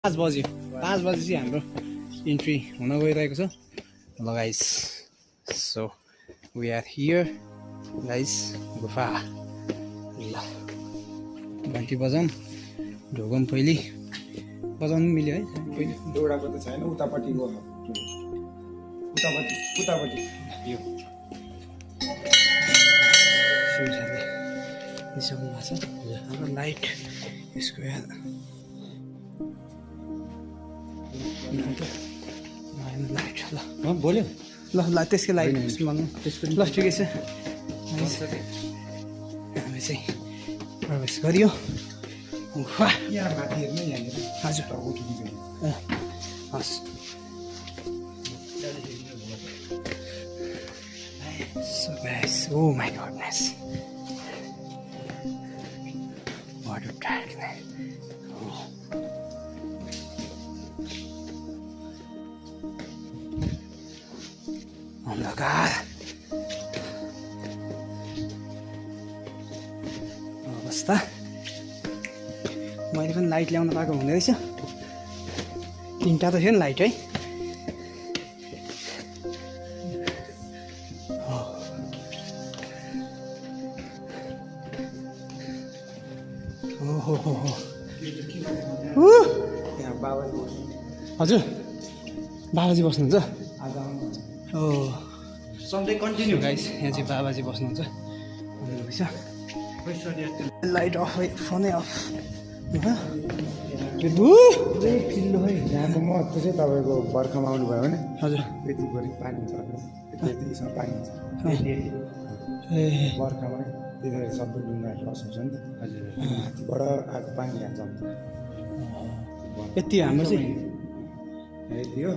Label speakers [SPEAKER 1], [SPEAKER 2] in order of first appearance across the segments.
[SPEAKER 1] 5 बजे 5 बजे चाहिँ हाम्रो इन्ट्री हुन गइरहेको छ ल guys so we are here guys गुफा ल घन्टी बजाउँ ढोगम पहिले बजाउनु मिल्यो है पहिले
[SPEAKER 2] दौडाको त छैन उतापट्टिको उतापट्टि
[SPEAKER 1] यो शिवजीले निसाउनु भएको छ हाम्रो लाइट यसको याद लाइट ल
[SPEAKER 2] बोल्यो
[SPEAKER 1] ल ल त्यसकै लाइट ल ठिकै छ हामी चाहिँ प्रवेश गरियो
[SPEAKER 2] यहाँ माथि हेर्नु यहाँनिर
[SPEAKER 1] हजुर
[SPEAKER 2] उठिन्छ
[SPEAKER 1] हस् So guys, oh my goodness, what a darkness! Oh my God! अवस्था मैले पनि लाइट ल्याउन पाएको हुँदै रहेछ 3टा त थियो नि लाइट है
[SPEAKER 2] यहाँ बाबाले
[SPEAKER 1] हजुर बाबाजी बस्नुहुन्छ
[SPEAKER 2] आज आउनुहुन्छ
[SPEAKER 1] ओ
[SPEAKER 2] सधैँ कन्टिन्यू
[SPEAKER 1] गाइस यहाँ चाहिँ बाबाजी बस्नुहुन्छ लाइट अफ है फोनै अफ
[SPEAKER 2] पुरै चिल्लो है यहाँको महत्त्व चाहिँ तपाईँको बर्खामा आउनुभयो भने
[SPEAKER 1] हजुर
[SPEAKER 2] त्यतिभरि पानी छ त्यतिसम्म पानी छ
[SPEAKER 1] ए
[SPEAKER 2] बर्खामा त्यतिखेर सबै ढुङ्गाहरू लस हुन्छ नि त हजुर माथिबाट आएको पानी यहाँ जम्छ
[SPEAKER 1] यति हाम्रो चाहिँ
[SPEAKER 2] यति हो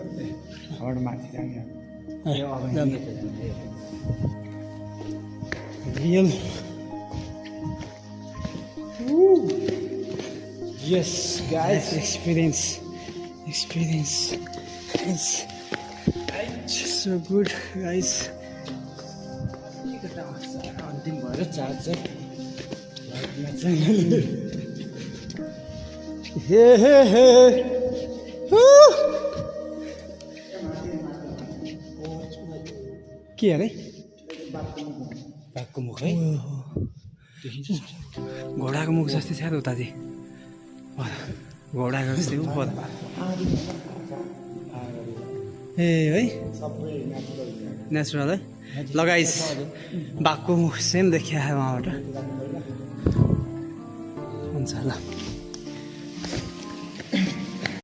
[SPEAKER 2] हाम्रो माथि जाने
[SPEAKER 1] real yes guys experience is so good guys
[SPEAKER 2] अन्तिम भएर चार्जर
[SPEAKER 1] हे के अरे
[SPEAKER 2] बाघको मुख है
[SPEAKER 1] घोडाको मुख जस्तै छ उता चाहिँ घोडाको जस्तै हो पर ए है
[SPEAKER 2] सबै
[SPEAKER 1] नेचुरल है लगाइस बाघको मुख सेम देखिया है वहाँबाट हुन्छ ल